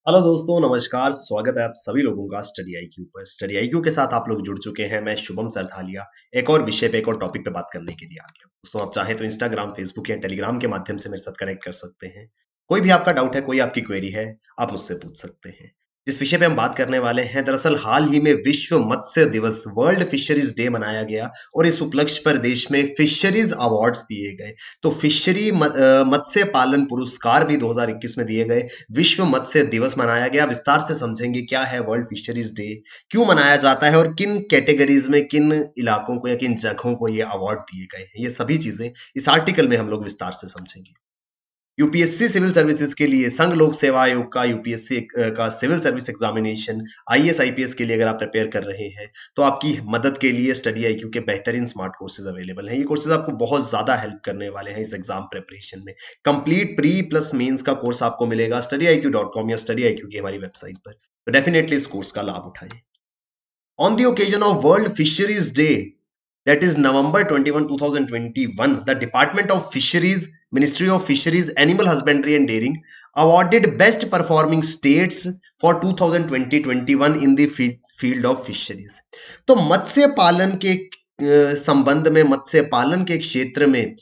Hello दोस्तों, नमस्कार। स्वागत है आप सभी लोगों का स्टडी आईक्यू पर। स्टडी आईक्यू के साथ आप लोग जुड़ चुके हैं। मैं शुभम सरथालिया एक और विषय पे, एक और टॉपिक पे बात करने के लिए आ गया हूं। दोस्तों, आप चाहें तो इंस्टाग्राम, फेसबुक या टेलीग्राम के माध्यम से मेरे साथ कनेक्ट कर सकते हैं। कोई भी आपका डाउट है, कोई आपकी क्वेरी है, आप मुझसे पूछ सकते हैं। जिस विषय पे हम बात करने वाले हैं, दरअसल हाल ही में विश्व मत्स्य दिवस, वर्ल्ड फिशरीज डे मनाया गया और इस उपलक्ष्य पर देश में फिशरीज अवार्ड्स दिए गए। तो मत्स्य पालन पुरस्कार भी 2021 में दिए गए। विश्व मत्स्य दिवस मनाया गया। विस्तार से समझेंगे क्या है वर्ल्ड फिशरीज डे, क्यों मनाया जाता है और किन कैटेगरीज में, किन इलाकों को या किन जगहों को ये अवार्ड दिए गए हैं। ये सभी चीजें इस आर्टिकल में हम लोग विस्तार से समझेंगे। यूपीएससी सिविल सर्विसेज के लिए, संघ लोक सेवा आयोग का यूपीएससी का civil service examination, IAS IPS के लिए अगर आप प्रिपेयर कर रहे हैं तो आपकी मदद के लिए स्टडी आईक्यू के बेहतरीन स्मार्ट कोर्सेज अवेलेबल हैं। ये कोर्सेज आपको बहुत ज्यादा हेल्प करने वाले हैं इस एग्जाम प्रिपरेशन में। कंप्लीट प्री प्लस मेंस का कोर्स आपको मिलेगा studyIQ.com या स्टडी आईक्यू की हमारी वेबसाइट पर। तो डेफिनेटली इस कोर्स का लाभ उठाएं। On the occasion of World Fisheries Day, that is November 21, 2021, the Department of Fisheries, Ministry of Fisheries, Animal Husbandry and Dairying awarded Best Performing States for 2020-21 in the field of fisheries. तो मत्स्य पालन के संबंध में, मत्स्य पालन के क्षेत्र में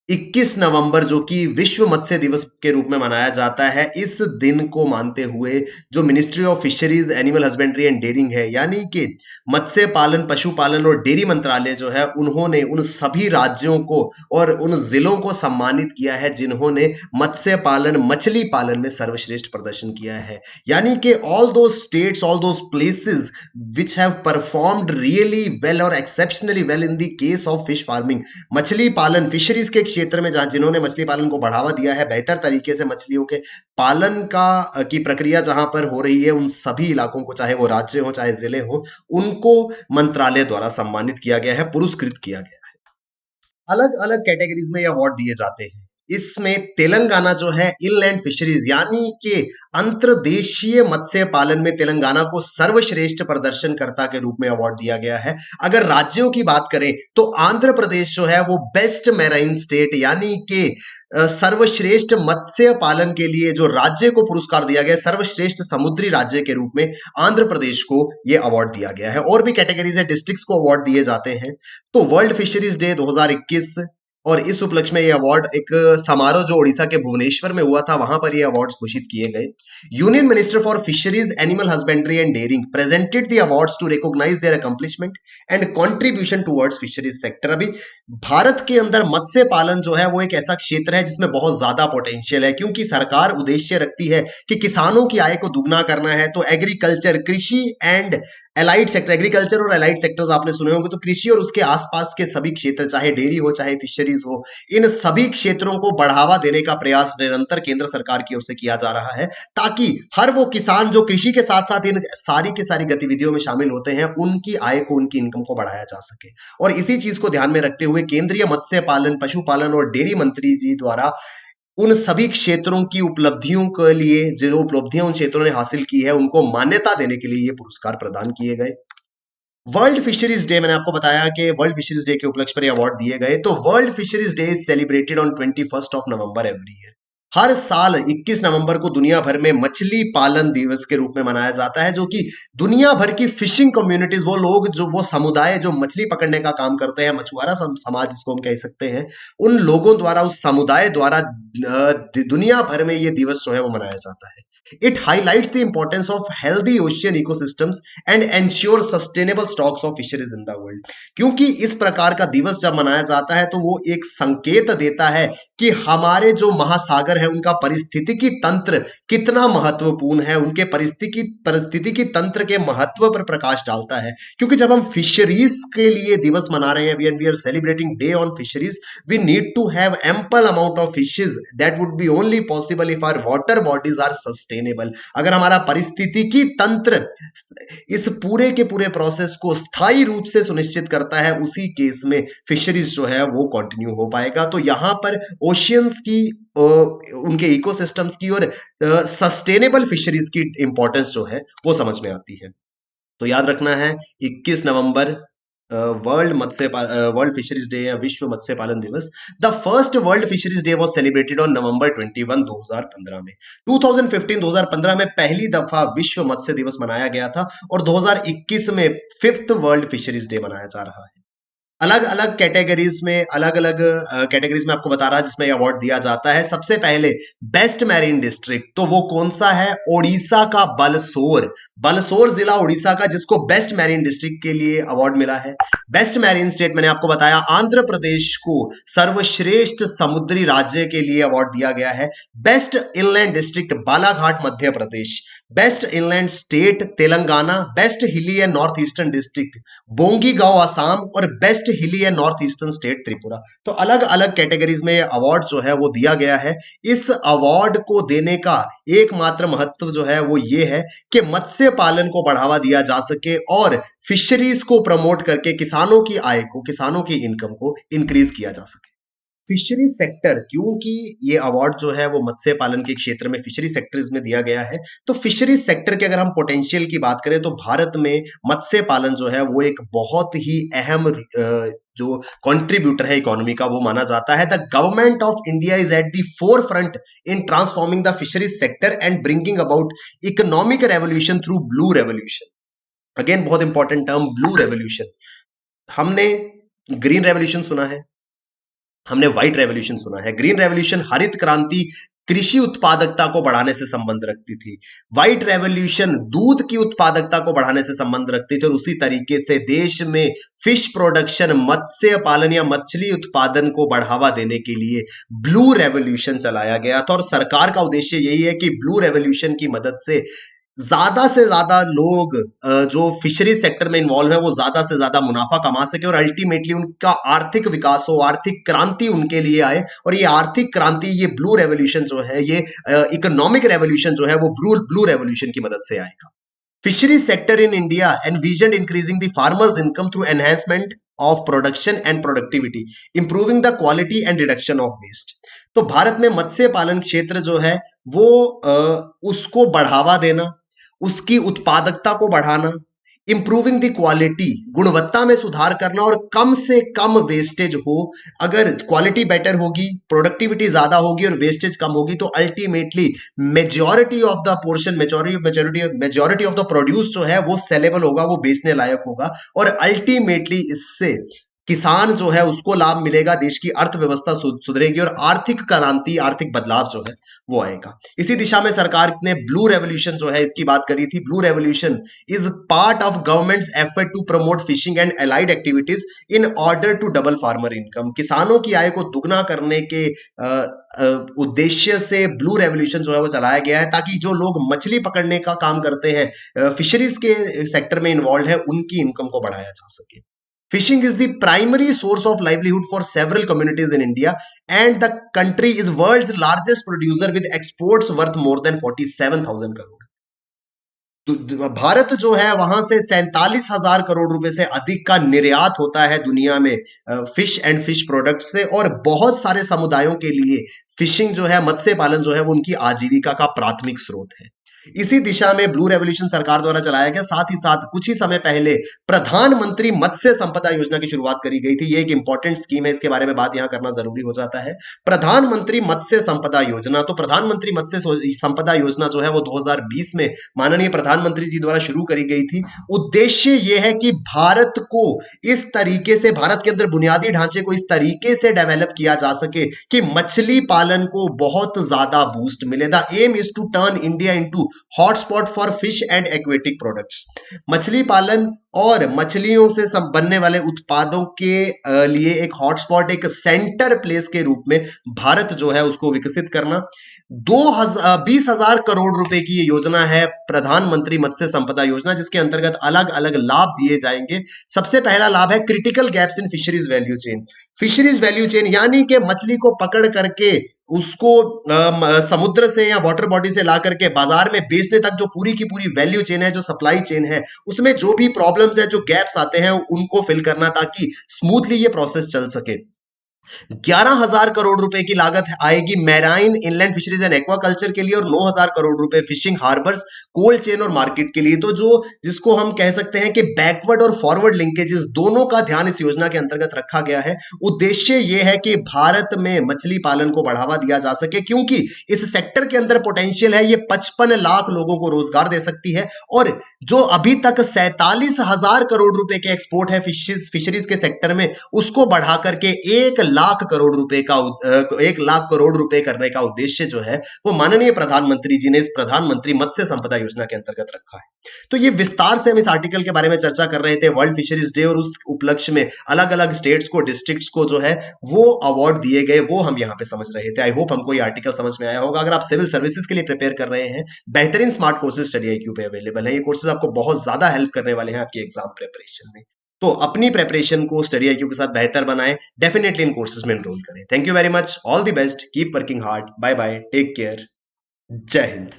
21 नवंबर, जो कि विश्व मत्स्य दिवस के रूप में मनाया जाता है, इस दिन को मानते हुए जो ministry of fisheries, animal husbandry and dairying है, यानी कि मत्स्य पालन, पशुपालन और डेयरी मंत्रालय जो है, उन्होंने उन सभी राज्यों को और उन जिलों को सम्मानित किया है जिन्होंने मत्स्य पालन, मछली पालन में सर्वश्रेष्ठ प्रदर्शन किया है। यानी कि all those states, all those places which have performed really well और exceptionally well in the case of fish farming, मछली पालन, फिशरीज के क्षेत्र में जहां जिन्होंने मछली पालन को बढ़ावा दिया है, बेहतर तरीके से मछलियों के पालन का की प्रक्रिया जहां पर हो रही है, उन सभी इलाकों को, चाहे वो राज्य हो चाहे जिले हो, उनको मंत्रालय द्वारा सम्मानित किया गया है, पुरस्कृत किया गया है। अलग अलग कैटेगरीज में ये अवार्ड दिए जाते हैं। इसमें तेलंगाना जो है, इनलैंड फिशरीज यानी कि अंतर्देशीय मत्स्य पालन में तेलंगाना को सर्वश्रेष्ठ प्रदर्शनकर्ता के रूप में अवार्ड दिया गया है। अगर राज्यों की बात करें तो आंध्र प्रदेश जो है वो बेस्ट मैराइन स्टेट यानी कि सर्वश्रेष्ठ मत्स्य पालन के लिए जो राज्य को पुरस्कार दिया गया, सर्वश्रेष्ठ समुद्री राज्य के रूप में आंध्र प्रदेश को यह अवार्ड दिया गया है। और भी कैटेगरीज है, डिस्ट्रिक्ट्स को अवार्ड दिए जाते हैं। तो वर्ल्ड फिशरीज डे 2021 और इस उपलक्ष्य में ये अवार्ड, एक समारोह जो ओडिशा के भुवनेश्वर में हुआ था, वहां पर ये अवार्ड्स घोषित किए गए। Union minister for fisheries, animal husbandry and dairying presented the awards to recognize their accomplishment and contribution towards fisheries sector. अभी भारत के अंदर मत्स्य पालन जो है वो एक ऐसा क्षेत्र है जिसमें बहुत ज्यादा पोटेंशियल है, क्योंकि सरकार उद्देश्य रखती है कि किसानों की आय को दुगना करना है। तो एग्रीकल्चर, कृषि एंड एलाइड सेक्टर, एग्रीकल्चर और एलाइड सेक्टर्स आपने सुने होंगे, तो कृषि और उसके आसपास के सभी क्षेत्र, चाहे डेयरी हो चाहे फिशरीज हो, इन सभी क्षेत्रों को बढ़ावा देने का प्रयास निरंतर केंद्र सरकार की ओर से किया जा रहा है, ताकि हर वो किसान जो कृषि के साथ साथ इन सारी की सारी गतिविधियों में शामिल होते हैं, उनकी आय को, उनकी इनकम को बढ़ाया जा सके। और इसी चीज को ध्यान में रखते हुए केंद्रीय मत्स्य पालन, पशुपालन और डेयरी मंत्री जी द्वारा उन सभी क्षेत्रों की उपलब्धियों के लिए, जो उपलब्धियां उन क्षेत्रों ने हासिल की है, उनको मान्यता देने के लिए ये पुरस्कार प्रदान किए गए। वर्ल्ड फिशरीज डे, मैंने आपको बताया कि वर्ल्ड फिशरीज डे के उपलक्ष्य पर अवार्ड दिए गए। तो world fisheries day is celebrated on 21 November every year. हर साल 21 नवंबर को दुनिया भर में मछली पालन दिवस के रूप में मनाया जाता है, जो कि दुनिया भर की फिशिंग कम्युनिटीज, वो लोग जो, वो समुदाय जो मछली पकड़ने का काम करते हैं, मछुआरा समाज जिसको हम कह सकते हैं, उन लोगों द्वारा, उस समुदाय द्वारा दुनिया भर में ये दिवस जो है वो मनाया जाता है। It highlights the importance of healthy ocean ecosystems and ensures sustainable stocks of fisheries in the world। क्योंकि इस प्रकार का दिवस जब मनाया जाता है तो वो एक संकेत देता है कि हमारे जो महासागर है उनका पारिस्थितिकी तंत्र कितना महत्वपूर्ण है, उनके परिस्थितिकी तंत्र के महत्व पर प्रकाश डालता है। क्योंकि जब हम फिशरीज के लिए दिवस मना रहे हैं, we are celebrating day on fisheries, we need to have ample amount of fishes, that would be only possible if our water bodies are sustainable. अगर हमारा पारिस्थितिकी तंत्र इस पूरे के पूरे प्रोसेस को स्थायी रूप से सुनिश्चित करता है, उसी केस में फिशरीज जो है वो कंटिन्यू हो पाएगा। तो यहां पर ओशियंस की, उनके इकोसिस्टम्स की और सस्टेनेबल फिशरीज की इंपॉर्टेंस जो है वो समझ में आती है। तो याद रखना है 21 नवंबर वर्ल्ड फिशरीज डे या विश्व मत्स्य पालन दिवस। The first world fisheries day was celebrated on November 21 2015 में। 2015 में पहली दफा विश्व मत्स्य दिवस मनाया गया था और 2021 में फिफ्थ वर्ल्ड फिशरीज डे मनाया जा रहा है। अलग अलग कैटेगरीज में आपको बता रहा जिसमें अवार्ड दिया जाता है। सबसे पहले बेस्ट मैरीन डिस्ट्रिक्ट, तो वो कौन सा है? ओडिशा का बलसोर। बलसोर जिला ओडिशा का, जिसको बेस्ट मैरीन डिस्ट्रिक्ट के लिए अवार्ड मिला है। बेस्ट मैरीन स्टेट मैंने आपको बताया आंध्र प्रदेश को सर्वश्रेष्ठ समुद्री राज्य के लिए अवार्ड दिया गया है। Best inland district Balaghat Madhya Pradesh. Best inland state Telangana. Best hilly and north eastern district Bongaigaon Assam और best hilly and north eastern state Tripura. तो अलग अलग कैटेगरीज में अवार्ड जो है वो दिया गया है। इस अवार्ड को देने का एकमात्र महत्व जो है वो ये है कि मत्स्य पालन को बढ़ावा दिया जा सके और फिशरीज को प्रमोट करके किसानों की आय को, किसानों की इनकम को इंक्रीज किया जा सके। फिशरी सेक्टर, क्योंकि ये अवार्ड जो है वो मत्स्य पालन के क्षेत्र में फिशरी सेक्टर्स में दिया गया है, तो फिशरी सेक्टर के अगर हम पोटेंशियल की बात करें तो भारत में मत्स्य पालन जो है वो एक बहुत ही अहम जो कंट्रीब्यूटर है इकोनॉमी का वो माना जाता है। The government of India is at the four front in transforming the fishery sector and bringing about economic revolution through blue revolution. Again बहुत इंपॉर्टेंट टर्म ब्लू रेवोल्यूशन। हमने ग्रीन रेवोल्यूशन सुना है, हमने व्हाइट रेवोल्यूशन सुना है। Green revolution हरित क्रांति कृषि उत्पादकता को बढ़ाने से संबंध रखती थी। व्हाइट रेवोल्यूशन दूध की उत्पादकता को बढ़ाने से संबंध रखती थी और उसी तरीके से देश में फिश प्रोडक्शन, मत्स्य पालन या मछली उत्पादन को बढ़ावा देने के लिए ब्लू रेवोल्यूशन चलाया गया था। और सरकार का उद्देश्य यही है कि ब्लू रेवोल्यूशन की मदद से ज्यादा लोग जो फिशरी सेक्टर में इन्वॉल्व है वो ज्यादा से ज्यादा मुनाफा कमा सके और अल्टीमेटली उनका आर्थिक विकास हो, आर्थिक क्रांति उनके लिए आए। और ये आर्थिक क्रांति, ये ब्लू रेवोल्यूशन जो है, ये इकोनॉमिक रेवोल्यूशन जो है वो ब्लू ब्लू रेवोल्यूशन की मदद से आएगा। Fishery sector in India envisioned increasing the farmers income through enhancement of production and productivity, improving the quality and reduction of waste। तो भारत में मत्स्य पालन क्षेत्र जो है वो उसको बढ़ावा देना, उसकी उत्पादकता को बढ़ाना, इंप्रूविंग द क्वालिटी, गुणवत्ता में सुधार करना और कम से कम वेस्टेज हो। अगर क्वालिटी बेटर होगी, प्रोडक्टिविटी ज्यादा होगी और वेस्टेज कम होगी तो ultimately majority of the portion, majority of the produce जो है वो सेलेबल होगा, वो बेचने लायक होगा और अल्टीमेटली इससे किसान जो है उसको लाभ मिलेगा, देश की अर्थव्यवस्था सुधरेगी और आर्थिक क्रांति, आर्थिक बदलाव जो है वो आएगा। इसी दिशा में सरकार ने ब्लू रेवोल्यूशन जो है इसकी बात करी थी। Blue revolution is part of government's effort to promote fishing and allied activities in order to double farmer income. किसानों की आय को दुगना करने के उद्देश्य से ब्लू रेवोल्यूशन जो है वो चलाया गया है ताकि जो लोग मछली पकड़ने का काम करते हैं, फिशरीज के सेक्टर में इन्वॉल्व है, उनकी इनकम को बढ़ाया जा सके। Fishing is the primary source of livelihood for several communities in India, and the country is world's largest producer with exports worth more than 47,000 crore। तो भारत जो है वहां से 47,000 करोड़ रुपए से अधिक का निर्यात होता है दुनिया में फिश एंड फिश प्रोडक्ट से। और बहुत सारे समुदायों के लिए फिशिंग जो है, मत्स्य पालन जो है वो उनकी आजीविका का प्राथमिक स्रोत है। इसी दिशा में ब्लू रेवोल्यूशन सरकार द्वारा चलाया गया। साथ ही साथ कुछ ही समय पहले प्रधानमंत्री मत्स्य संपदा योजना की शुरुआत करी गई थी। ये एक इंपॉर्टेंट स्कीम है, इसके बारे में बात यहां करना जरूरी हो जाता है। प्रधानमंत्री मत्स्य संपदा योजना, तो प्रधानमंत्री मत्स्य संपदा योजना जो है वो 2020 में माननीय प्रधानमंत्री जी द्वारा शुरू करी गई थी। उद्देश्य यह है कि भारत को इस तरीके से, भारत के अंदर बुनियादी ढांचे को इस तरीके से डेवलप किया जा सके कि मछली पालन को बहुत ज्यादा बूस्ट मिले। The aim is to turn India into hotspot for fish and aquatic products. मछली पालन और मछलियों से बनने वाले उत्पादों के लिए एक हॉटस्पॉट, एक सेंटर प्लेस के रूप में भारत जो है उसको विकसित करना। 20,000 करोड़ रुपए की ये योजना है, प्रधानमंत्री मत्स्य संपदा योजना, जिसके अंतर्गत अलग अलग लाभ दिए जाएंगे। सबसे पहला लाभ है critical gaps in fisheries value chain. Fisheries value chain यानी कि मछली को पकड़ करके उसको समुद्र से या वाटर बॉडी से ला करके बाजार में बेचने तक जो पूरी की पूरी वैल्यू चेन है, जो सप्लाई चेन है, उसमें जो भी प्रॉब्लम्स है, जो गैप्स आते हैं, उनको फिल करना ताकि स्मूथली ये प्रोसेस चल सके। 11,000 करोड़ रुपए की लागत आएगी marine inland fisheries and aquaculture के लिए और 9,000 करोड़ रुपए फिशिंग हार्बर्स कोल्ड चेन और मार्केट के लिए। तो जो जिसको हम कह सकते हैं कि बैकवर्ड और फॉरवर्ड लिंकेजेस दोनों का ध्यान इस योजना के अंतर्गत रखा गया है। उद्देश्य यह है कि भारत में मछली पालन को बढ़ावा दिया जा सके, क्योंकि इस सेक्टर के अंदर पोटेंशियल है, ये 55 लाख लोगों को रोजगार दे सकती है। और जो अभी तक 47,000 करोड़ रुपए के एक्सपोर्ट है फिशरीज के सेक्टर में, उसको बढ़ा करके 1 लाख करोड़ रुपए करने का उद्देश्य जो है वो माननीय प्रधानमंत्री जी ने इस प्रधानमंत्री मत्स्य संपदा योजना के अंतर्गत रखा है। तो ये विस्तार से हम इस आर्टिकल के बारे में चर्चा कर रहे थे, वर्ल्ड फिशरीज डे, और उस उपलक्ष्य में अलग अलग स्टेट्स को, डिस्ट्रिक्ट्स को जो है वो अवार्ड दिए गए, वो हम यहाँ पे समझ रहे थे। आई होप हमको ये आर्टिकल समझ में आया होगा। अगर आप सिविल सर्विसेज के लिए प्रिपेयर कर रहे हैं, बेहतरीन स्मार्ट कोर्सेज स्टडी IQ पे अवेलेबल है। ये कोर्सेज आपको बहुत ज्यादा हेल्प करने वाले हैं आपकी एग्जाम प्रिपरेशन में। तो अपनी प्रेपरेशन को स्टडी IQ के साथ बेहतर बनाएं, डेफिनेटली इन कोर्सेज में एनरोल करें। Thank you very much, all the best, keep working hard, bye bye, take care, Jai Hind.